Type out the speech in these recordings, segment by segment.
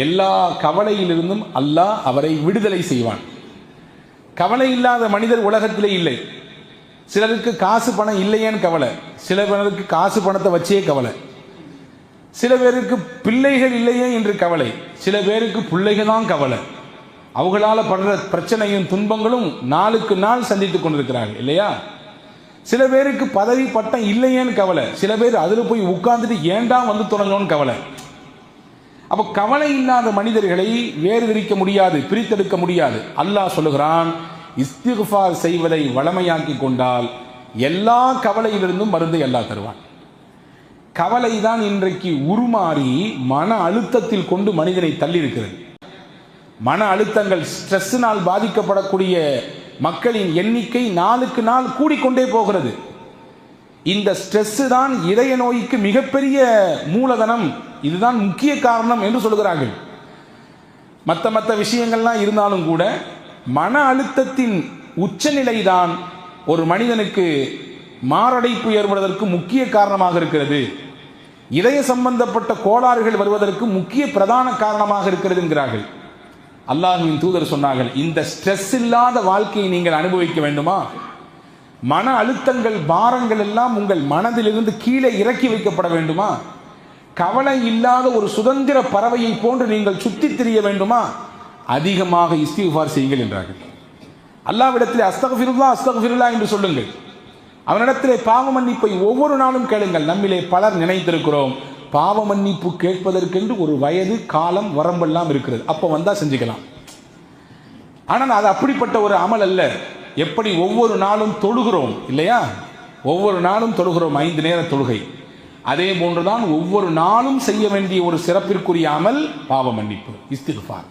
எல்லா கவலையிலிருந்தும் அல்லாஹ் அவரை விடுதலை செய்வான். கவலை இல்லாத மனிதர் உலகத்திலே இல்லை. சிலருக்கு காசு பணம் இல்லையேன்னு கவலை, சில பேருக்கு காசு பணத்தை வச்சே கவலை, சில பேருக்கு பிள்ளைகள் இல்லையே என்று கவலை, சில பேருக்கு பிள்ளைகள் தான் கவலை. அவங்களால படுற பிரச்சனையும் துன்பங்களும் நாளுக்கு நாள் சந்தித்துக் கொண்டிருக்கிறார்கள் இல்லையா? சில பேருக்கு பதவி பட்டம் இல்லையேன்னு கவலை, சில பேர் அதில் போய் உட்கார்ந்துட்டு ஏண்டா வந்து தொடங்கணும்னு கவலை. அப்போ கவலை இல்லாத மனிதர்களை வேறு விரிக்க முடியாது, பிரித்தெடுக்க முடியாது. அல்லாஹ் சொல்லுகிறான், இஸ்திக்ஃபார் செய்வதை வளமையாக்கி கொண்டால் எல்லா கவலையிலிருந்தும் மருந்தை அல்லாஹ் தருவான். கவலை தான் இன்றைக்கு உருமாறி மன அழுத்தத்தில் கொண்டு மனிதனை தள்ளி இருக்கிறது. மன அழுத்தங்கள், ஸ்ட்ரெஸ்ஸினால் பாதிக்கப்படக்கூடிய மக்களின் எண்ணிக்கை நாளுக்கு நாள் கூடிக்கொண்டே போகிறது. இந்த ஸ்ட்ரெஸ் தான் இதய நோய்க்கு மிகப்பெரிய மூலதனம், இதுதான் முக்கிய காரணம் என்று சொல்கிறார்கள். மற்ற விஷயங்கள்லாம் இருந்தாலும் கூட மன அழுத்தத்தின் உச்சநிலை தான் ஒரு மனிதனுக்கு மாரடைப்பு ஏற்படுவதற்கு முக்கிய காரணமாக இருக்கிறது. இதய சம்பந்தப்பட்ட கோளாறுகள் வருவதற்கு முக்கிய பிரதான காரணமாக இருக்கிறது என்கிறார்கள். அல்லாஹ்வின் தூதர் சொன்னார்கள், இந்த ஸ்ட்ரெஸ் இல்லாத வாழ்க்கையை நீங்கள் அனுபவிக்க வேண்டுமா? மன அழுத்தங்கள், பாரங்கள் எல்லாம் உங்கள் மனதிலிருந்து கீழே இறக்கி வைக்கப்பட வேண்டுமா? கவலை இல்லாத ஒரு சுதந்திர பறவையை போன்று நீங்கள் சுத்தி திரிய வேண்டுமா? அதிகமாக இஸ்திக்ஃபார் செய்யுங்கள் என்றார்கள். அல்லாஹ்விடத்திலே அஸ்தக்ஃபிருல்லாஹ் அஸ்தக்ஃபிருல்லாஹ் என்று சொல்லுங்கள். அவனிடத்திலே பாவ மன்னிப்பை ஒவ்வொரு நாளும் கேளுங்கள். நம்மிலே பலர் நினைத்திருக்கிறோம், பாவ மன்னிப்பு கேட்பதற்கென்று ஒரு வயது, காலம், வரம்பெல்லாம் இருக்கிறது, அப்போ வந்தா செஞ்சுக்கலாம். ஆனால் அது அப்படிப்பட்ட ஒரு அமல் அல்ல. எப்படி ஒவ்வொரு நாளும் தொழுகிறோம் இல்லையா? ஒவ்வொரு நாளும் தொழுகிறோம் 5 நேர தொழுகை. அதே போன்றுதான் ஒவ்வொரு நாளும் செய்ய வேண்டிய ஒரு சிறப்பிற்குரிய அமல் பாவ மன்னிப்பு, இஸ்திக்ஃபார்.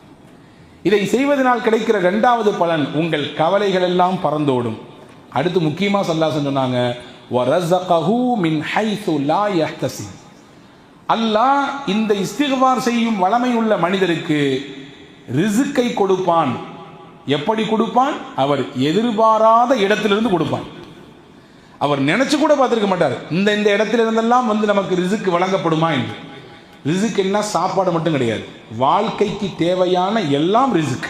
இதை செய்வதனால் கிடைக்கிற 2வது பலன், உங்கள் கவலைகள் எல்லாம் பறந்தோடும். அடுத்து முக்கியமாக ஸல்லல்லாஹு அலைஹி சொன்னாங்க, வரஸகஹு மின் ஹைஸு லா யஹ்தஸிப். அல்லாஹ் இந்த இஸ்திக்ஃபார் செய்யும் வளமை உள்ள மனிதருக்கு ரிஸ்கை கொடுப்பான். எப்படி கொடுப்பான்? அவர் எதிர்பாராத இடத்திலிருந்து கொடுப்பான். அவர் நினைச்சு கூட பார்த்திருக்க மாட்டார், இந்த இடத்துல இருந்தெல்லாம் நமக்கு ரிஸ்க் வழங்கப்படுமா என்று. ரிஸ்க் என்ன சாப்பாடு மட்டும் கிடையாது, வாழ்க்கைக்கு தேவையான எல்லாம் ரிஸ்க்.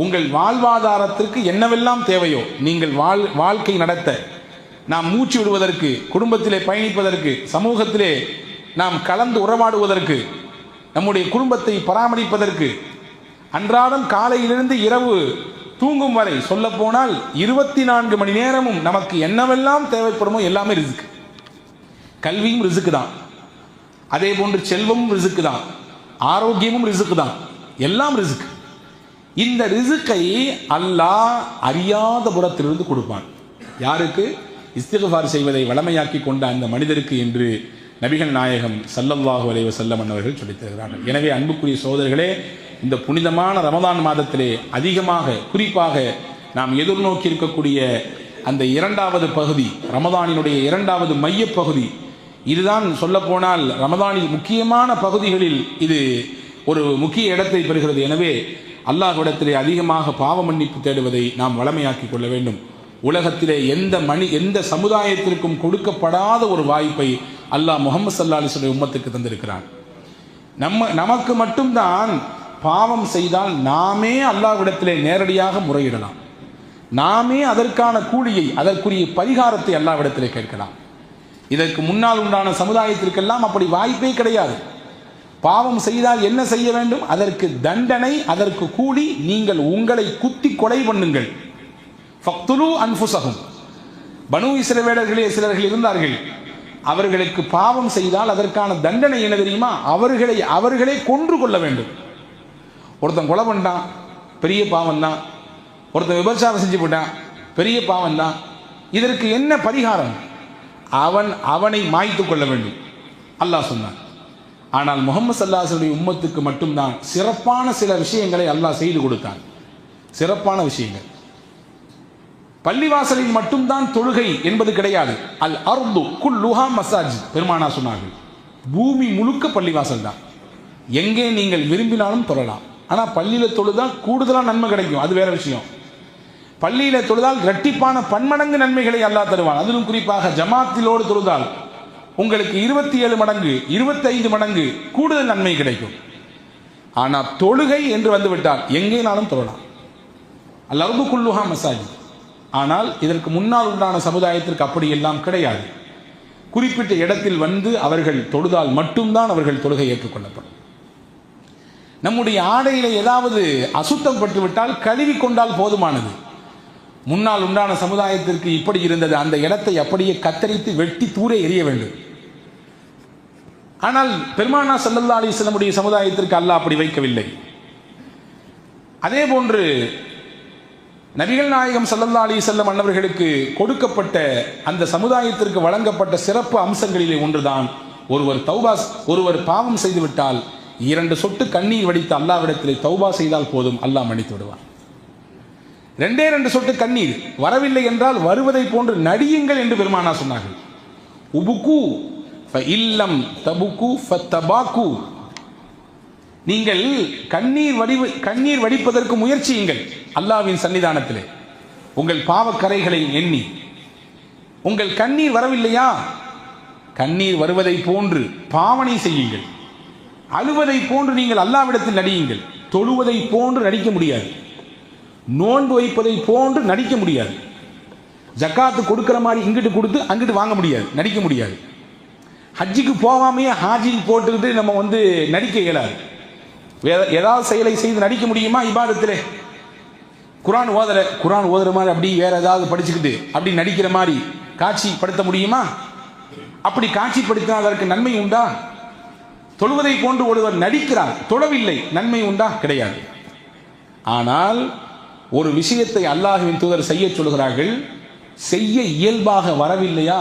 உங்கள் வாழ்வாதாரத்திற்கு என்னவெல்லாம் தேவையோ, நீங்கள் வாழ்க்கை நடத்த, நாம் மூச்சு விடுவதற்கு, குடும்பத்திலே பயணிப்பதற்கு, சமூகத்திலே நாம் கலந்து உறவாடுவதற்கு, நம்முடைய குடும்பத்தை பராமரிப்பதற்கு, அன்றாடம் காலையிலிருந்து இரவு தூங்கும் வரை, சொல்ல போனால் 24 மணி நேரமும் நமக்கு என்னவெல்லாம் தேவைப்படுமோ எல்லாமே ரிஸ்க். கல்வியும் ரிஸ்க் தான், அதே போன்று செல்வமும் ரிஸ்க் தான், ஆரோக்கியமும் ரிஸ்க் தான், எல்லாம் ரிஸ்க். இந்த ரிஸ்கை அல்லாஹ் அறியாத புறத்திலிருந்து கொடுப்பான். யாருக்கு? இஸ்திக்ஃபார் செய்வதை வளமையாக்கி கொண்ட அந்த மனிதருக்கு என்று நபிகள் நாயகம் ஸல்லல்லாஹு அலைஹி வஸல்லம் அவர்கள் சொல்லித் தருகிறார்கள். எனவே அன்புக்குரிய சகோதரர்களே, இந்த புனிதமான ரமதான் மாதத்திலே அதிகமாக, குறிப்பாக நாம் எதிர்நோக்கி இருக்கக்கூடிய அந்த 2வது பகுதி, ரமதானினுடைய 2வது மையப்பகுதி, இதுதான் சொல்ல போனால் ரமதானில் முக்கியமான பகுதிகளில் இது ஒரு முக்கிய இடத்தை பெறுகிறது. எனவே அல்லாஹ்விடத்திலே அதிகமாக பாவ மன்னிப்பு தேடுவதை நாம் வளமையாக்கி கொள்ள வேண்டும். உலகத்திலே எந்த சமுதாயத்திற்கும் கொடுக்கப்படாத ஒரு வாய்ப்பை அல்லாஹ் முஹம்மது ஸல்லல்லாஹு அலைஹி வஸல்லம் உம்மத்துக்கு தந்திருக்கிறான். நமக்கு மட்டும்தான் பாவம் செய்தால் நாமே அல்லாஹ்விடத்திலே நேரடியாக முறையிடலாம், நாமே அதற்கான கூலியை, அதற்குரிய பரிகாரத்தை அல்லாஹ்விடத்திலே கேட்கலாம். இதற்கு முன்னால் உண்டான சமுதாயத்திற்கெல்லாம் அப்படி வாய்ப்பே கிடையாது. பாவம் செய்தால் என்ன செய்ய வேண்டும்? அதற்கு தண்டனை, அதற்கு கூலி, நீங்கள் உங்களை குத்தி கொலை பண்ணுங்கள். ஃபக்துலு அன்ஃபுஸஹும். பனு இஸ்ரவேலர்களே சிலர்கள் இருந்தார்கள், அவர்களுக்கு பாவம் செய்தால் அதற்கான தண்டனை என்ன தெரியுமா? அவர்களே கொன்று கொள்ள வேண்டும். ஒருத்தன் கொலை பண்ணிட்டான், பெரிய பாவம் தான். ஒருத்தன் விபச்சாரம் செஞ்சு போட்டான், பெரிய பாவம் தான். இதற்கு என்ன பரிகாரம்? அவனை மாய்த்து கொள்ள வேண்டும் அல்லாஹ் சொன்னான். ஆனால் முஹம்மது ஸல்லல்லாஹு அலைஹி வஸல்லம் உம்மத்துக்கு மட்டும்தான் சிறப்பான சில விஷயங்களை அல்லாஹ் செய்து கொடுத்தான். சிறப்பான விஷயங்கள். பள்ளிவாசலில் மட்டும்தான் தொழுகை என்பது கிடையாது. அல் அர்து குல்லுஹா மசாஜித், பெருமானா சொன்னார்கள். பூமி முழுக்க பள்ளிவாசல் தான், எங்கே நீங்கள் விரும்பினாலும் தொழலாம். ஆனால் பள்ளியில் தொழுதால் கூடுதலாக நன்மை கிடைக்கும், அது வேற விஷயம். பள்ளியில் தொழுதால் இரட்டிப்பான பன்மடங்கு நன்மைகளை அல்லாஹ் தருவான். அதிலும் குறிப்பாக ஜமாத்திலோடு தொழுதால் உங்களுக்கு 27 மடங்கு 25 மடங்கு கூடுதல் நன்மை கிடைக்கும். ஆனால் தொழுகை என்று வந்துவிட்டால் எங்கேனாலும் தொழலாம். அல்-அர்து குல்லுஹா மசாஜித். ஆனால் இதற்கு முன்னால் உண்டான சமுதாயத்திற்கு அப்படி எல்லாம் கிடையாது. குறிப்பிட்ட இடத்தில் வந்து அவர்கள் தொழுதால் மட்டும்தான் அவர்கள் தொழுகை ஏற்றுக்கொள்ளப்படும். நம்முடைய ஆடையில ஏதாவது அசுத்தம் பட்டுவிட்டால் கழுவி கொண்டால் போதுமானது. முன்னால் உண்டான சமுதாயத்திற்கு இப்படி இருந்தது. அந்த இடத்தை அப்படியே கத்தரித்து வெட்டி தூரே எறிய வேண்டும். ஆனால் பெருமானா ஸல்லல்லாஹு அலைஹி வஸல்லம் சமுதாயத்திற்கு அல்லாஹ் அப்படி வைக்கவில்லை. அதே போன்று நபிகள் நாயகம் ஸல்லல்லாஹு அலைஹி வஸல்லம் அன்னவர்களுக்கு கொடுக்கப்பட்ட அந்த சமுதாயத்திற்கு வழங்கப்பட்ட சிறப்பு அம்சங்களிலே ஒன்றுதான் ஒருவர் பாவம் செய்துவிட்டால் 2 சொட்டு கண்ணீர் வடித்து அல்லாஹ்விடத்திலே தௌபா செய்தால் போதும், அல்லாஹ் மன்னித்து விடுவான். 2 சொட்டு கண்ணீர் வரவில்லை என்றால் வருவதை போன்று நடியுங்கள் என்று பெருமானா சொன்னார்கள். உபுகு ஃபஇல்லம் தபுகு ஃபத்தபாகு. நீங்கள் கண்ணீர் வடிப்பதற்கு முயற்சியுங்கள் அல்லாஹ்வின் சன்னிதானத்திலே. உங்கள் பாவக்கரைகளை எண்ணி உங்கள் கண்ணீர் வரவில்லையா, கண்ணீர் வருவதை போன்று பாவனை செய்யுங்கள். அழுவதை போன்று நீங்கள் அல்லாஹ்விடத்தில் நடியுங்கள். தொழுவதை போன்று நடிக்க முடியாது. நோன்பு வைப்பதை போன்று நடிக்க முடியாது. ஜக்காத்து கொடுக்கிற மாதிரி இங்கிட்டு கொடுத்து அங்கிட்டு வாங்க முடியாது, நடிக்க முடியாது. ஹஜ்ஜுக்கு போகாமையே ஹாஜில் போட்டுக்கிட்டு நம்ம நடிக்க இயலாது. ஏதாவது செயலை செய்து நடிக்க முடியுமா? இபாதத்திலே குரான் ஓதுற மாதிரி அப்படி வேற ஏதாவது படிச்சுக்கிட்டு அப்படி நடிக்கிற மாதிரி காட்சிப்படுத்த முடியுமா? அப்படி காட்சிப்படுத்தினால் அதற்கு நன்மை உண்டா? தொழுவதை போன்று ஒருவர் நடிக்கிறார், தொழவில்லை, நன்மை உண்டா? கிடையாது. ஆனால் ஒரு விஷயத்தை அல்லாஹ்வின் தூதர் செய்ய சொல்கிறார்கள். செய்ய இயல்பாக வரவில்லையா,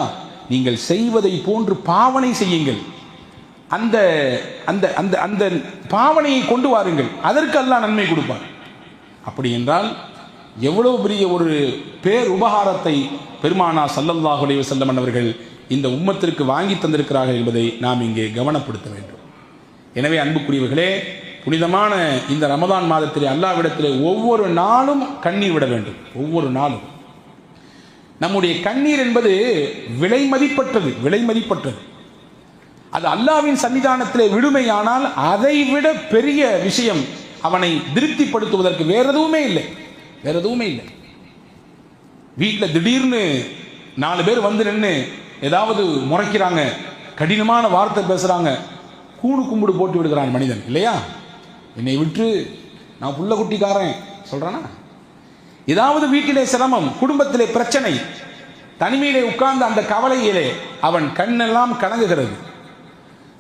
நீங்கள் செய்வதை போன்று பாவனை செய்யுங்கள். அந்த அந்த அந்த அந்த பாவனையை கொண்டு வாருங்கள், அதற்கு அல்லாஹ் நன்மை கொடுப்பார். அப்படி என்றால் எவ்வளவு பெரிய ஒரு பேர் உபகாரத்தை பெருமானா ஸல்லல்லாஹு அலைஹி வஸல்லம் அவர்கள் இந்த உம்மத்திற்கு வாங்கி தந்திருக்கிறார்கள் என்பதை நாம் இங்கே கவனப்படுத்த வேண்டும். எனவே அன்புக்குரியவர்களே, புனிதமான இந்த ரமதான் மாதத்திலே அல்லாஹ்விடத்திலே ஒவ்வொரு நாளும் கண்ணீர் விட வேண்டும். ஒவ்வொரு நாளும் நம்முடைய கண்ணீர் என்பது விலை மதிப்பற்றது. அது அல்லாஹ்வின் சன்னிதானத்திலே விடுமையானால் அதை விட பெரிய விஷயம் அவனை திருப்திப்படுத்துவதற்கு வேற எதுவுமே இல்லை. வீட்டில் திடீர்னு 4 பேர் வந்து நின்று ஏதாவது முறைக்கிறாங்க, கடினமான வார்த்தை பேசுறாங்க, கூணு கும்பிடு போட்டு விடுகிறான் மனிதன் இல்லையா? என்னை விட்டு நான் புள்ள குட்டிக்காரன் சொல்றானா? ஏதாவது வீட்டிலே சிரமம், குடும்பத்திலே பிரச்சனை, தனிமையிலே உட்கார்ந்த அந்த கவலையிலே அவன் கண்ணெல்லாம் கலங்குகிறது.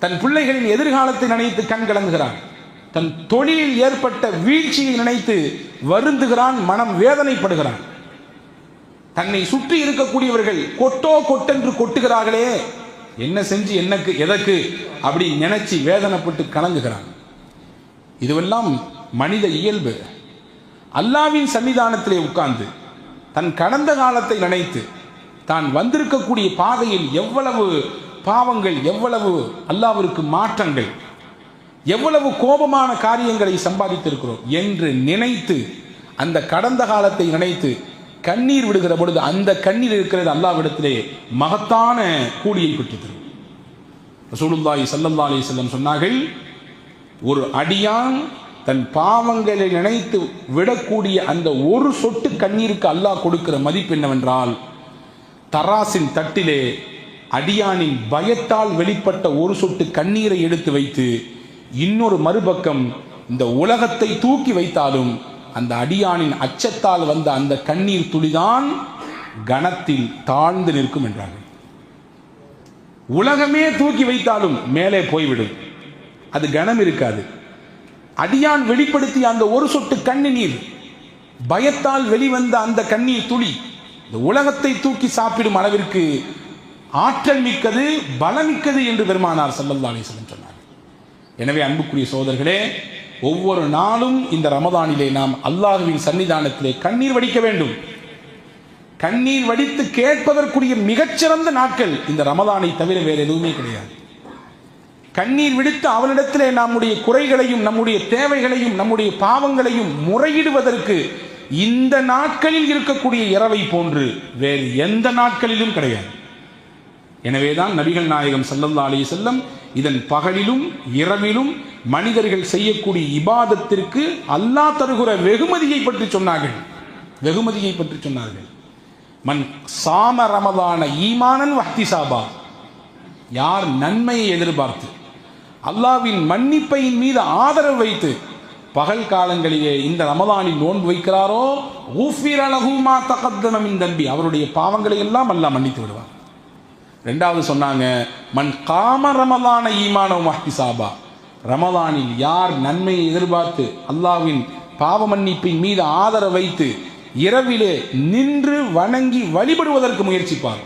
தன் பிள்ளைகளின் எதிர்காலத்தை நினைத்து கண் கலங்குகிறான். தன் தொழிலில் ஏற்பட்ட வீழ்ச்சியை நினைத்து வருந்துகிறான், மனம் வேதனைப்படுகிறான். தன்னை சுற்றி இருக்கக்கூடியவர்கள் கொட்டென்று கொட்டுகிறார்களே, என்ன செஞ்சு எதற்கு அப்படி நினைச்சு வேதனைப்பட்டு கலங்குகிறான். இதுவெல்லாம் மனித இயல்பு. அல்லாஹ்வின் சன்னிதானத்திலே உட்கார்ந்து தன் கடந்த காலத்தை நினைத்து தான் வந்திருக்கக்கூடிய பாதையில் எவ்வளவு பாவங்கள், எவ்வளவு அல்லாஹ்விற்கு மாற்றங்கள், எவ்வளவு கோபமான காரியங்களை சம்பாதித்திருக்கிறோம் என்று நினைத்து அந்த கடந்த காலத்தை நினைத்து கண்ணீர் விடுகிற பொழுது அந்த கண்ணீர் இருக்கிறது அல்லாஹ்விடத்திலே மகத்தான கூலியை பெற்றுத் தரும். ரசூலுல்லாஹி ஸல்லல்லாஹு அலைஹி வஸல்லம் சொன்னார்கள், ஒரு அடியான் தன் பாவங்களை நினைத்து விடக்கூடிய அந்த ஒரு சொட்டு கண்ணீருக்கு அல்லாஹ் கொடுக்கிற மதிப்பு என்னவென்றால், தராசின் தட்டிலே அடியானின் பயத்தால் வெளிப்பட்ட ஒரு சொட்டு கண்ணீரை எடுத்து வைத்து இன்னொரு மறுபக்கம் இந்த உலகத்தை தூக்கி வைத்தாலும் அந்த அடியானின் அச்சத்தால் வந்த அந்த கண்ணீர் துளிதான் கணத்தில் தாழ்ந்து நிற்கும் என்றார்கள். உலகமே தூக்கி வைத்தாலும் மேலே போய்விடும், அது கணம் இருக்காது. அடியான் வெளிப்படுத்திய அந்த ஒரு சொட்டு கண்ணீர், பயத்தால் வெளிவந்த அந்த கண்ணீர் துளி இந்த உலகத்தை தூக்கி சாப்பிடும் அளவிற்கு ஆற்றல் மிக்கது, பலமிக்கது என்று பெருமானார் ஸல்லல்லாஹு அலைஹி வஸல்லம் சொன்னார். எனவே அன்புக்குரிய சகோதரர்களே, ஒவ்வொரு நாளும் இந்த ரமதானிலே நாம் அல்லாஹ்வின் சன்னிதானத்திலே கண்ணீர் வடிக்க வேண்டும். கண்ணீர் வடித்து கேட்பதற்குரிய மிகச்சிறந்த நாட்கள் இந்த ரமதானை தவிர வேறு எதுவுமே கிடையாது. கண்ணீர் விடுத்து அவனிடத்திலே நம்முடைய குறைகளையும் நம்முடைய தேவைகளையும் நம்முடைய பாவங்களையும் முறையிடுவதற்கு இந்த நாட்களில் இருக்கக்கூடிய இரவை போன்று வேறு எந்த நாட்களிலும் கிடையாது. எனவேதான் நபிகள் நாயகம் ஸல்லல்லாஹு அலைஹி வஸல்லம் இதன் பகலிலும் இரவிலும் மனிதர்கள் செய்யக்கூடிய இபாதத்திற்கு அல்லாஹ் தருகிற வெகுமதியை பற்றி சொன்னார்கள். வெகுமதியை பற்றி சொன்னார்கள். மன் சாம ரமதான ஈமானன் வஹ்திசாபா, யார் நன்மையை எதிர்பார்த்து அல்லாஹ்வின் மன்னிப்பையின் மீது ஆதரவு வைத்து பகல் காலங்களிலே இந்த ரமதானில் நோன்பு வைக்கிறாரோ, ஊஃபிர லஹு மா தகத்தம மின் தன்பி, அவருடைய பாவங்களை எல்லாம் அல்லாஹ் மன்னித்து விடுவார். ரெண்டாவது சொன்னாங்க, மன் காம ரமதான ஈமான வஹ்திசாபா, ரமதானில் யார் நன்மையை எதிர்பார்த்து அல்லாஹ்வின் பாவ மன்னிப்பின் மீது ஆதரவு வைத்து இரவிலே நின்று வணங்கி வழிபடுவதற்கு முயற்சிப்பார்,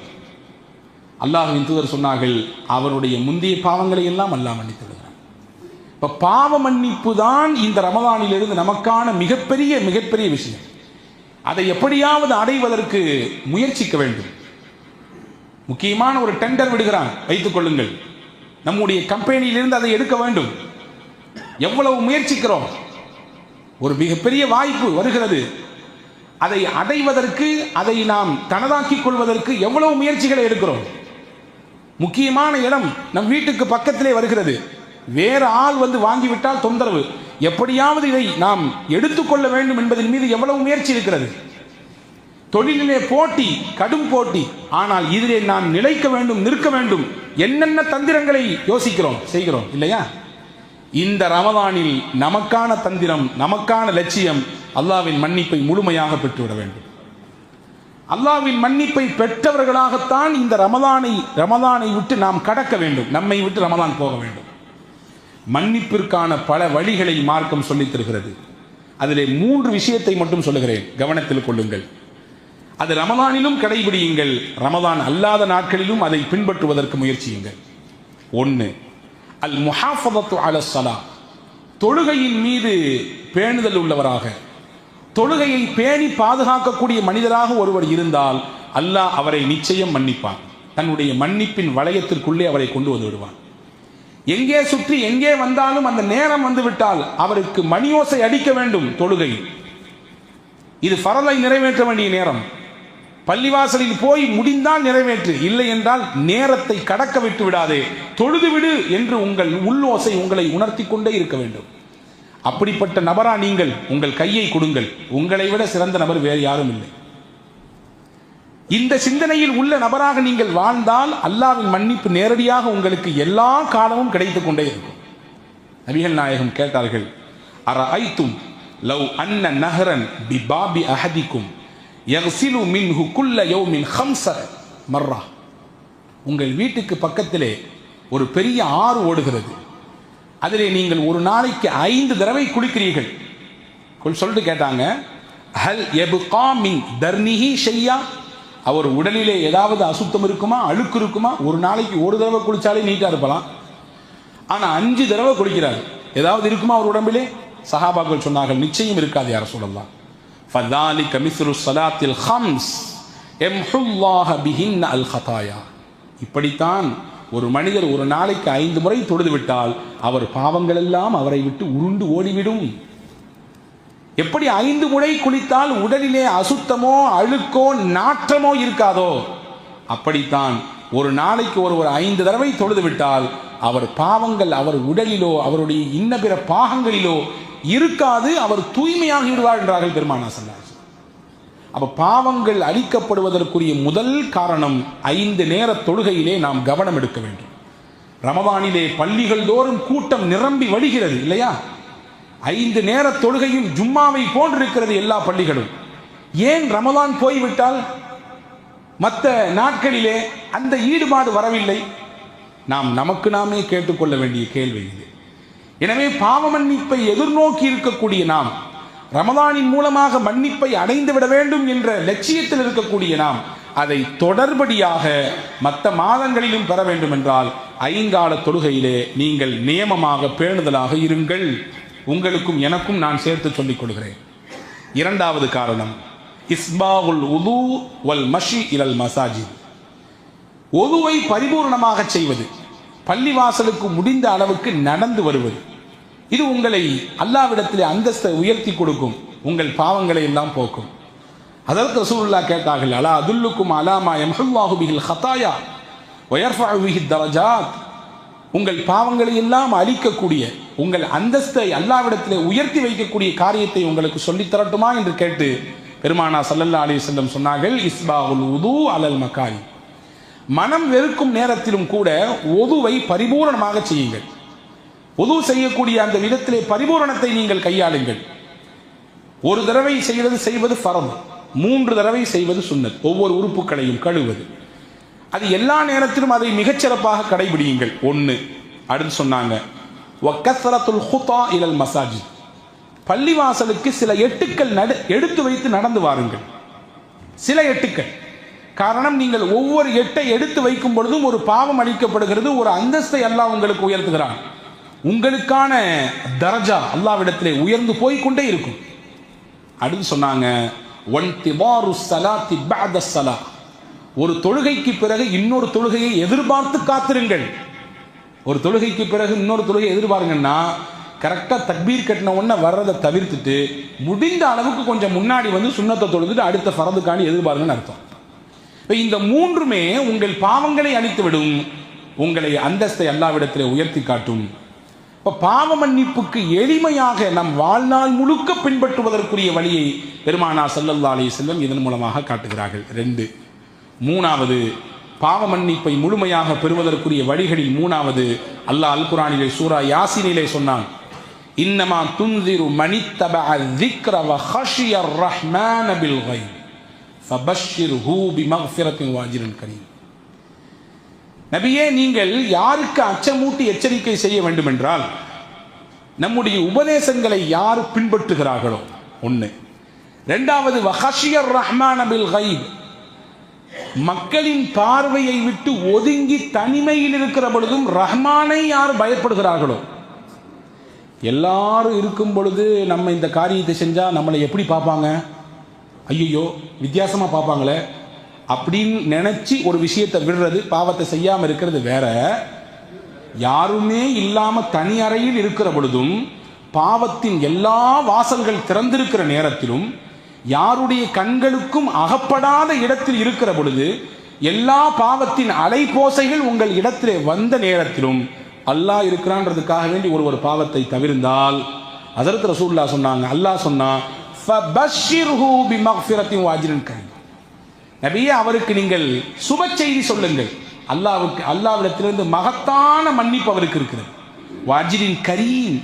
அல்லாஹ்வின் தூதர் சொன்னார்கள், அவருடைய முந்தைய பாவங்களை எல்லாம் அல்லாஹ் மன்னித்து விடுகிறார். இப்ப பாவ மன்னிப்பு தான் இந்த ரமதானிலிருந்து நமக்கான மிகப்பெரிய விஷயம். அதை எப்படியாவது அடைவதற்கு முயற்சிக்க வேண்டும். முக்கியமான ஒரு டெண்டர் விடுகிறான் வைத்துக் கொள்ளுங்கள், நம்முடைய கம்பெனியிலிருந்து அதை எடுக்க வேண்டும். எவ்வளவு முயற்சிக்கிறோம், ஒரு மிகப்பெரிய வாய்ப்பு வருகிறது, அதை அடைவதற்கு, அதை நாம் தனதாக்கிக் கொள்வதற்கு எவ்வளவு முயற்சிகளை எடுக்கிறோம். முக்கியமான இடம் நம் வீட்டுக்கு பக்கத்திலே வருகிறது, வேற ஆள் வந்து வாங்கிவிட்டால் தொந்தரவு, எப்படியாவது இதை நாம் எடுத்துக்கொள்ள வேண்டும் என்பதன் மீது எவ்வளவு முயற்சி இருக்கிறது. தொழிலிலே போட்டி, கடும் போட்டி, ஆனால் இதிலே நாம் நிலைக்க வேண்டும், நிற்க வேண்டும், என்னென்ன தந்திரங்களை யோசிக்கிறோம், செய்கிறோம் இல்லையா? இந்த ரமதானில் நமக்கான தந்திரம், நமக்கான லட்சியம் அல்லாஹ்வின் மன்னிப்பை முழுமையாக பெற்றுவிட வேண்டும். அல்லாஹ்வின் மன்னிப்பை பெற்றவர்களாகத்தான் இந்த ரமதானை விட்டு நாம் கடக்க வேண்டும், நம்மை விட்டு ரமதான் போக வேண்டும். மன்னிப்பிற்கான பல வழிகளை மார்க்கம் சொல்லித் தருகிறது. அதிலே 3 விஷயத்தை மட்டும் சொல்லுகிறேன், கவனத்தில் கொள்ளுங்கள். அது ரமதானிலும் கடைபிடியுங்கள், ரமதான் அல்லாத நாட்களிலும் அதை பின்பற்றுவதற்கு முயற்சியுங்கள். 1, அல் முஹாஃபதத்து அல ஸலா, தொழுகையின் மீது பேணுதல் உள்ளவராக, தொழுகையை பேணி பாதுகாக்கக்கூடிய மனிதராக ஒருவர் இருந்தால் அல்லாஹ் அவரை நிச்சயம் மன்னிப்பான். தன்னுடைய மன்னிப்பின் வளையத்திற்குள்ளே அவரை கொண்டு வந்து விடுவான். எங்கே சுற்றி எங்கே வந்தாலும் அந்த நேரம் வந்துவிட்டால் அவருக்கு மணியோசை அடிக்க வேண்டும். தொழுகை இது ஃபரலை நிறைவேற்ற வேண்டிய நேரம். பள்ளிவாசலில் போய் முடிந்தால் நிறைவேற்று, இல்லை என்றால் நேரத்தை கடக்க விட்டு விடாதே, தொழுது விடு என்று உங்கள் உள்ளோசை உங்களை உணர்த்தி கொண்டே இருக்க வேண்டும். அப்படிப்பட்ட நபரா நீங்கள்? உங்கள் கையை கொடுங்கள், உங்களை விட சிறந்த நபர் வேறு யாரும் இல்லை. இந்த சிந்தனையில் உள்ள நபராக நீங்கள் வாழ்ந்தால் அல்லாஹ்வின் மன்னிப்பு நேரடியாக உங்களுக்கு எல்லா காலமும் கிடைத்துக் கொண்டே இருக்கும். நபிகள் நாயகம் கேட்டார்கள், அரஐத்தும் லவ் அன்ன நஹரன் பிபாபி அஹதிக்கும் யக்ஸிலு மின்ஹு குல்ல யௌமின் 5 மர்ரா, உங்கள் வீட்டுக்கு பக்கத்திலே ஒரு பெரிய ஆறு ஓடுகிறது, அதிலே நீங்கள் ஒரு நாளைக்கு 5 தடவை குளிக்கிறீர்கள். சொல்லிட்டு கேட்டாங்க, ஹல் யப்கா மின் தர்னிஹி ஷையா, அவர் உடலிலே ஏதாவது அசுத்தம் இருக்குமா, அழுக்கு இருக்குமா? ஒரு நாளைக்கு ஒரு தடவை குளிச்சாலே நீட்டா இருப்பலாம், ஆனா 5 தடவை குளிக்கிறார், ஏதாவது இருக்குமா அவர் உடம்பிலே? சஹாபாக்கள் சொன்னார்கள், நிச்சயம் இருக்காது யா ரசூலல்லாஹ். ஃபதாலிக மிஸ்ரு ஸலாத்தில் 5 யம்ஹுல்லாஹு பிஹின்ன அல் ஹதாயா, இப்படித்தான் ஒரு மனிதர் ஒரு நாளைக்கு 5 முறை தொழுது விட்டால் அவர் பாவங்கள் எல்லாம் அவரை விட்டு உருண்டு ஓடிவிடும். எப்படி 5 முறை குளித்தால் உடலிலே அசுத்தமோ அழுக்கோ நாற்றமோ இருக்காதோ, அப்படித்தான் ஒரு நாளைக்கு ஒருவர் 5 தடவை தொழுது விட்டால் அவர் பாவங்கள் அவர் உடலிலோ அவருடைய இன்ன பிற பாகங்களிலோ இருக்காது, அவர் தூய்மையாகி விடுவார் என்றார்கள் பெருமானார் ஸல்லல்லாஹு அலைஹி வஸல்லம். அப்ப பாவங்கள் அழிக்கப்படுவதற்குரிய முதல் காரணம் 5 நேர தொழுகையிலே நாம் கவனம் எடுக்க வேண்டும். ரமதானிலே பள்ளிகள் தோறும் கூட்டம் நிரம்பி வழிகிறது இல்லையா? 5 நேர தொழுகையும் ஜும்மாவை போன்றிருக்கிறது எல்லா பள்ளிகளும். ஏன் ரமதான் போய்விட்டால் மற்ற நாட்களிலே அந்த ஈடுபாடு வரவில்லை? நாம் நமக்கு நாமே கேட்டுக்கொள்ள வேண்டிய கேள்வி இது. எனவே பாவ மன்னிப்பை எதிர்நோக்கி இருக்கக்கூடிய நாம், ரமதானின் மூலமாக மன்னிப்பை அடைந்து விட வேண்டும் என்ற லட்சியத்தில் இருக்கக்கூடிய நாம், அதை தொடர்படியாக மற்ற மாதங்களிலும் பெற வேண்டும் என்றால் 5 கால தொழுகையிலே நீங்கள் நியமமாக பேணுதலாக இருங்கள். உங்களுக்கும் எனக்கும் நான் சேர்த்து சொல்லிக் கொள்கிறேன். 2வது காரணம், இஸ்பாகுல் உது வல் மஷி இலல் மசாஜித், ஒதுவை பரிபூர்ணமாக செய்வது, பள்ளிவாசலுக்கு முடிந்த அளவுக்கு நடந்து வருவது. இது உங்களை அல்லாஹ்விடத்திலே அந்தஸ்தை உயர்த்தி கொடுக்கும், உங்கள் பாவங்களை எல்லாம் போக்கும். அதற்கு ரசூலுல்லாஹ் கேட்டார்கள், அலா அதுல்லுக்கும் அலா மா யம்ஹுல்லாஹு பிஹில் ஹதாயா வ யர்ஃபஉ பிஹி தரஜாத், உங்கள் பாவங்களை எல்லாம் அழிக்கக்கூடிய, உங்கள் அந்தஸ்தை அல்லாஹ்விடத்திலே உயர்த்தி வைக்கக்கூடிய காரியத்தை உங்களுக்கு சொல்லித் தரட்டுமா என்று கேட்டு பெருமானா ஸல்லல்லாஹு அலைஹி வஸல்லம் சொன்னார்கள், இஸ்பாகுல் வுது அலல் மகாரி. மனம் வெறுக்கும் நேரத்திலும் கூட ஒதுவை பரிபூரணமாக செய்யுங்கள். ஒது செய்யக்கூடிய அந்த விதத்திலே பரிபூரணத்தை நீங்கள் கையாளுங்கள். ஒரு தடவை செய்வது ஃபர்து, 3 தடவை செய்வது சுன்னத். ஒவ்வொரு உறுப்புகளையும் கழுவது, அது எல்லா நேரத்திலும் அதை மிகச்சிறப்பாக கடைபிடியுங்கள். 1. அடுத்து சொன்னாங்க, வக்கஸ்ரத்துல் ஹுதா இலல் மசாஜித். பள்ளிவாசலுக்கு சில எட்டுக்கள் எடுத்து வைத்து நடந்து வாருங்கள். சில எட்டுக்கள். காரணம், நீங்கள் ஒவ்வொரு எட்டை எடுத்து வைக்கும் பொழுதும் ஒரு பாவம் அளிக்கப்படுகிறது, ஒரு அந்தஸ்தை அல்லாஹ் உங்களுக்கு உயர்த்துகிறான். உங்களுக்கான தரஜா அல்லாஹ்விடத்திலே உயர்ந்து போய்கொண்டே இருக்கும். அடுத்து சொன்னாங்க, வன்திபாரு ஸலாத்தி பஅத ஸலா. ஒரு தொழுகைக்கு பிறகு இன்னொரு தொழுகையை எதிர்பார்த்து காத்திருங்கள். ஒரு தொழுகைக்கு பிறகு இன்னொரு தொழுகை எதிர்பாருங்கன்னா, கரெக்டாக தக்பீர் கட்டின உடனே வர்றதை தவிர்த்துட்டு முடிந்த அளவுக்கு கொஞ்சம் முன்னாடி வந்து சுன்னத்தை தொழுதுட்டு அடுத்த ஃபரதுக்காண்டி எதிர்பாருங்கன்னு அர்த்தம். இப்போ இந்த 3மே உங்கள் பாவங்களை அழித்துவிடும், உங்களை அந்தஸ்தை அல்லாஹ்விடத்திலே உயர்த்தி காட்டும். இப்போ பாவ மன்னிப்புக்கு எளிமையாக நம் வாழ்நாள் முழுக்க பின்பற்றுவதற்குரிய வழியை பெருமானா ஸல்லல்லாஹு அலைஹி வஸல்லம் இதன் மூலமாக காட்டுகிறார்கள். 2. 3வது, பாவ மன்னிப்பை முழுமையாக பெறுவதற்குரிய வழிகளில் 3வது அல்லாஹ் அல் குர்ஆனிலே சூரா யாசீனிலே சொன்னான், இன்னமா துன்சிரு மனித்தபஅ ذிக்ர வஹஷியர் ரஹ்மான பில் கைப் ஃபபஷ்ஷிர்ஹு பிமக்ஃபிரத்தின் வஅஜ்ரின் கரீம். நபியே, நீங்கள் யாருக்கு அச்சமூட்டி எச்சரிக்கை செய்ய வேண்டும் என்றால், நம்முடைய உபதேசங்களை யார் பின்பற்றுகிறார்களோ 1. 2வது, வஹஷியர் ரஹ்மான பில் கைப். மக்களின் பார்வையை விட்டு ஒதுங்கி தனிமையில் இருக்கிற பொழுதும் ரஹ்மானை யார் பயப்படுகிறார்களோ. எல்லாரும் இருக்கும் பொழுது நம்ம இந்த காரியத்தை செஞ்சா நம்மளை எப்படி பார்ப்பாங்க, ஐயோ வித்தியாசமா பார்ப்பாங்களே அப்படின்னு நினைச்சு ஒரு விஷயத்தை விடுறது, பாவத்தை செய்யாம இருக்கிறது வேற. யாருமே இல்லாம தனி அறையில் இருக்கிற பொழுதும், பாவத்தின் எல்லா வாசல்கள் திறந்திருக்கிற நேரத்திலும், யாருடைய கண்களுக்கும் அகப்படாத இடத்தில் இருக்கிற பொழுது, எல்லா பாவத்தின் அலைபோசைகள் உங்கள் இடத்திலே வந்த நேரத்திலும் அல்லாஹ் இருக்கிறான்றதுக்காக வேண்டி ஒரு பாவத்தை தவிர்ந்தால், ஹஜ்ரத் ரசூலுல்லாஹ் சொன்னாங்க, அல்லாஹ் சொன்னா, ஃபபஷ்ஷிர்ஹு பிமக்ஃபிரத்தின் வஅஜ்ரின் கரீம். நபியே, அவருக்கு நீங்கள் சுப செய்தி சொல்லுங்கள். அல்லாஹ்விடத்திலிருந்து மகத்தான மன்னிப்பு அவருக்கு இருக்கிறது. வஅஜ்ரின் கரீம்,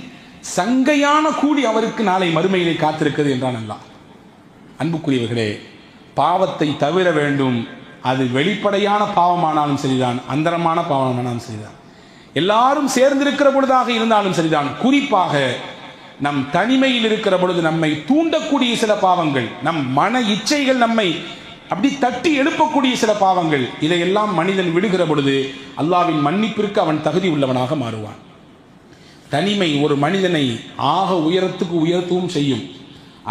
சங்கையான கூலி அவருக்கு நாளை மறுமையிலே காத்திருக்கிறது என்றான் அல்லாஹ். அன்புக்குரியவர்களே, பாவத்தை தவிர வேண்டும். அது வெளிப்படையான பாவமானாலும் சரிதான், அந்தரமான பாவமானாலும் சரிதான், எல்லாரும் சேர்ந்திருக்கிற பொழுதாக இருந்தாலும் சரிதான். குறிப்பாக நம் தனிமையில் இருக்கிற பொழுது நம்மை தூண்டக்கூடிய சில பாவங்கள், நம் மன இச்சைகள் நம்மை அப்படி தட்டி எழுப்பக்கூடிய சில பாவங்கள், இதையெல்லாம் மனிதன் விடுகிற பொழுது அல்லாஹ்வின் மன்னிப்பிற்கு அவன் தகுதி உள்ளவனாக மாறுவான். தனிமை ஒரு மனிதனை ஆக உயரத்துக்கு உயர்த்தவும் செய்யும்.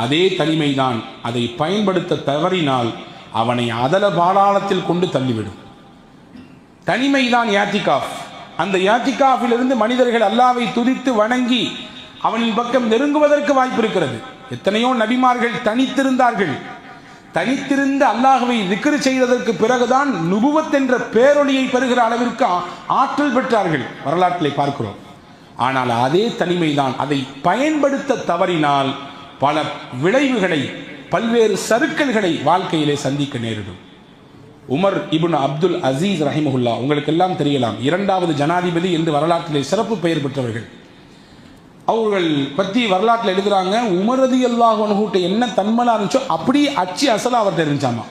அதே தனிமைதான் அதை பயன்படுத்த தவறினால் அவனை அதல பாதாளத்தில் கொண்டு தள்ளிவிடும். தனிமைதான் யாத்திகாஃப். அந்த யாத்திகாஃபிலிருந்து மனிதர்கள் அல்லாஹ்வை துதித்து வணங்கி அவனின் பக்கம் நெருங்குவதற்கு வாய்ப்பு இருக்கிறது. எத்தனையோ நபிமார்கள் தனித்திருந்தார்கள். தனித்திருந்த அல்லாஹ்வை திக்ர் செய்ததற்கு பிறகுதான் நுபுவத் என்ற பேரொளியை பெறுகிற அளவிற்கு ஆற்றல் பெற்றார்கள், வரலாற்றிலே பார்க்கிறோம். ஆனால் அதே தனிமைதான், அதை பயன்படுத்த தவறினால் பல விளைவுகளை, பல்வேறு சறுக்கல்களை வாழ்க்கையிலே சந்திக்க நேரிடும். உமர் இப்னு அப்துல் அசீஸ் ரஹிமஹுல்லா, உங்களுக்கு எல்லாம் தெரியலாம், 2வது ஜனாதிபதி என்று வரலாற்றிலே சிறப்பு பெயர் பெற்றவர்கள். அவர்கள் பற்றி வரலாற்றில் எழுதுறாங்க, உமர் ரலியல்லாஹு அன்ஹு என்ன தன்மலா இருந்துச்சோ அப்படியே அச்சு அசலா அவர்கிட்ட இருந்துச்சாமா.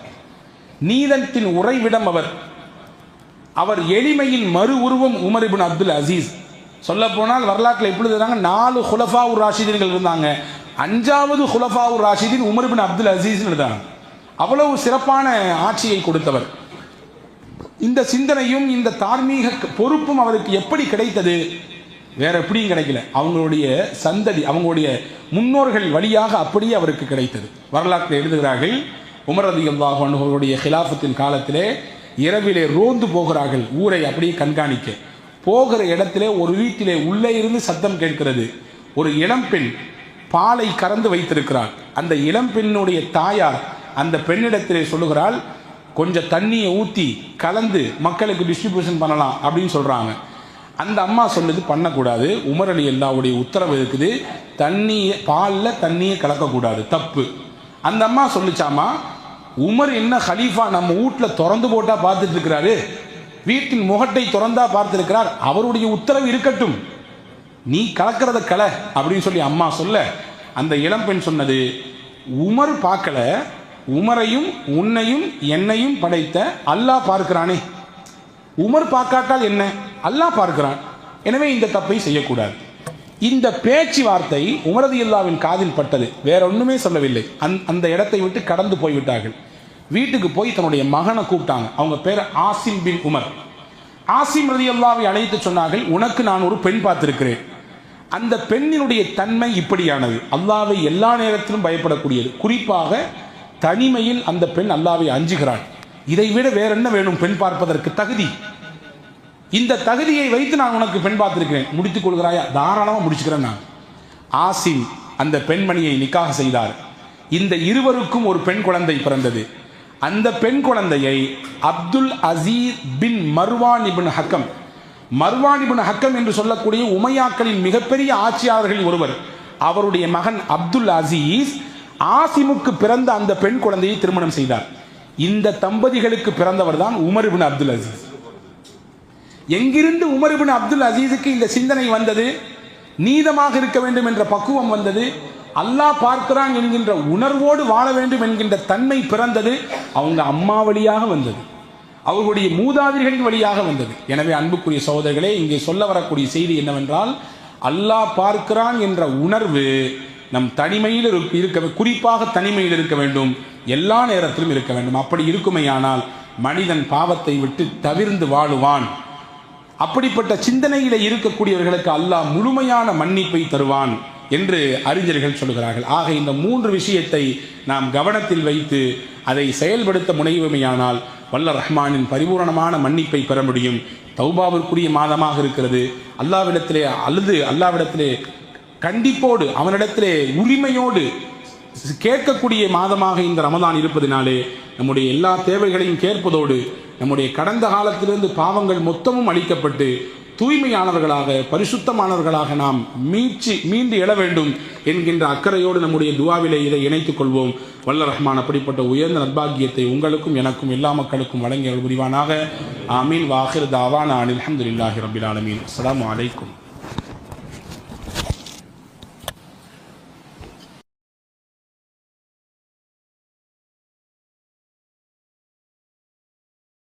நீதத்தின் உறைவிடம் அவர் எளிமையின் மறு உருவம் உமர் இப்னு அப்துல் அசீஸ். சொல்ல போனால் வரலாற்றில் எப்படி எழுதுறாங்க, 4 குலஃபா உர் ராஷிதீன்கள் இருந்தாங்க, 5வது குலஃபா உர் ராஷிதீன் உமர் இப்னு அப்துல் அசீஸ் எழுதுறாங்க. அவ்வளவு சிறப்பான ஆட்சியை கொடுத்தவர். இந்த சிந்தனையும் இந்த தார்மீக பொறுப்பும் அவருக்கு எப்படி கிடைத்தது? வேற எப்படியும் கிடைக்கல, அவங்களுடைய சந்ததி, அவங்களுடைய முன்னோர்கள் வழியாக அப்படியே அவருக்கு கிடைத்தது. வரலாற்றில் எழுதுகிறார்கள், உமர் ரலியல்லாஹு அன்ஹு அவருடைய ஹிலாஃபத்தின் காலத்திலே இரவிலே ரோந்து போகிறார்கள், ஊரை அப்படியே கண்காணிக்க. போகிற இடத்திலே ஒரு வீட்டிலே உள்ளே இருந்து சத்தம் கேட்கிறது. ஒரு இளம்பெண் பாலை கறந்து வைத்திருக்கிறாள். அந்த இளம்பெண்ணுடைய தாயார் அந்த பெண்ணிடத்திலே சொல்லுகிறாள், கொஞ்சம் தண்ணியை ஊற்றி கலந்து மக்களுக்கு டிஸ்ட்ரிபியூஷன் பண்ணலாம் அப்படின்னு சொல்றாங்க. அந்த அம்மா சொல்லுது பண்ணக்கூடாது, உமர் அலி அல்லாவுடைய உத்தரவு இருக்குது, பாலில் தண்ணியை கலக்கக்கூடாது, தப்பு. அந்த அம்மா சொல்லிச்சாமா, உமர் என்ன ஹலீஃபா நம்ம வீட்டில் திறந்து போட்டா பார்த்துட்டு இருக்கிறாரு, வீட்டின் முகட்டை திறந்தா பார்த்திருக்கிறார், அவருடைய உத்தரவு இருக்கட்டும், நீ கலக்கிறத கல அப்படின்னு சொல்லி அம்மா சொல்ல, அந்த இளம்பெண் சொன்னது, உமர் பார்க்கல, உமரையும் உன்னையும் என்னையும் படைத்த அல்லாஹ் பார்க்கிறானே, உமர் பார்க்காட்டால் என்ன, அல்லாஹ் பார்க்கிறான், எனவே இந்த தப்பை செய்யக்கூடாது. இந்த பேச்சுவார்த்தை உமர் ரலியல்லாஹுவின் காதில் பட்டது, வேற ஒண்ணுமே சொல்லவில்லை. அந்த இடத்தை விட்டு கடந்து போய்விட்டார்கள். வீட்டுக்கு போய் தன்னுடைய மகனை கூப்பிட்டாங்க. அவங்க பேர் ஆசிம் பின் உமர். ஆசிம் ரலியல்லாஹுவை அழைத்து சொன்னார்கள், உனக்கு நான் ஒரு பெண் பார்த்திருக்கிறேன். அந்த பெண்ணினுடைய தன்மை இப்படியானது, அல்லாஹ்வை எல்லா நேரத்திலும் பயப்படக்கூடியது, குறிப்பாக தனிமையில் அந்த பெண் அல்லாஹ்வை அஞ்சுகிறாள். இதை விட வேற என்ன வேணும் பெண் பார்ப்பதற்கு தகுதி? இந்த தகுதியை வைத்து நான் உனக்கு பெண் பார்த்திருக்கிறேன், முடித்துக் கொள்கிறாயா? தாராளமாக முடிச்சுக்கிறேன் நான். ஆசிம் அந்த பெண்மணியை நிக்காக செய்தார். இந்த இருவருக்கும் ஒரு பெண் குழந்தை பிறந்தது. அந்த பெண் குழந்தையை அப்துல் அசீஸ் பின் மர்வான் இப்னு ஹக்கம், மர்வான் இப்னு ஹக்கம் என்று சொல்லக்கூடிய உமையாக்களின் மிகப்பெரிய ஆட்சியாளர்களில் ஒருவர், அவருடைய மகன் அப்துல் அசீஸ் ஆசிமுக்கு பிறந்த அந்த பெண் குழந்தையை திருமணம் செய்தார். இந்த தம்பதிகளுக்கு பிறந்தவர் தான் உமர் இப்னு அப்துல் அசீஸ். எங்கிருந்து உமர் இப்னு அப்துல் அசீஸுக்கு இந்த சிந்தனை வந்தது? நீதமாக இருக்க வேண்டும் என்ற பக்குவம் வந்தது, அல்லாஹ் பார்க்கிறான் என்கின்ற உணர்வோடு வாழ வேண்டும் என்கின்ற தன்மை பிறந்தது. அவங்க அம்மா வழியாக வந்தது, அவர்களுடைய மூதாதையர்களின் வழியாக வந்தது. எனவே அன்புக்குரிய சகோதரர்களே, இங்கே சொல்ல வரக்கூடிய செய்தி என்னவென்றால், அல்லாஹ் பார்க்கிறான் என்ற உணர்வு நம் தனிமையில் இருக்க, குறிப்பாக தனிமையில் இருக்க வேண்டும், எல்லா நேரத்திலும் இருக்க வேண்டும். அப்படி இருக்குமையானால் மனிதன் பாவத்தை விட்டு தவிர்ந்து வாழுவான். அப்படிப்பட்ட சிந்தனையில இருக்கக்கூடியவர்களுக்கு அல்லாஹ் முழுமையான மன்னிப்பை தருவான் என்று அறிஞர்கள் சொல்கிறார்கள். ஆக இந்த 3 விஷயத்தை நாம் கவனத்தில் வைத்து அதை செயல்படுத்த முனைவுமையானால் வல்ல ரஹ்மானின் பரிபூரணமான மன்னிப்பை பெற முடியும். தௌபாவிற்குரிய மாதமாக இருக்கிறது. அல்லாவிடத்திலே அழுது, அல்லாவிடத்திலே கண்டிப்போடு, அவனிடத்திலே உரிமையோடு கேட்கக்கூடிய மாதமாக இந்த ரமதான் இருப்பதினாலே நம்முடைய எல்லா தேவைகளையும் கேட்பதோடு நம்முடைய கடந்த காலத்திலிருந்து பாவங்கள் மொத்தமும் அளிக்கப்பட்டு தூய்மையானவர்களாக, பரிசுத்தமானவர்களாக நாம் மீண்டு எழ வேண்டும் என்கின்ற அக்கறையோடு நம்முடைய துவாவிலே இதை இணைத்துக் கொள்வோம். வல்ல ரஹ்மான் அப்படிப்பட்ட உயர்ந்த நற்பாக்கியத்தை உங்களுக்கும் எனக்கும் எல்லா மக்களுக்கும் வழங்கிய புரிவானாக. ஆமீன். வாஹிர் தாவானா அல்ஹம்துலில்லாஹி ரப்பில் ஆலமீன். அஸ்ஸலாமு அலைக்கும்.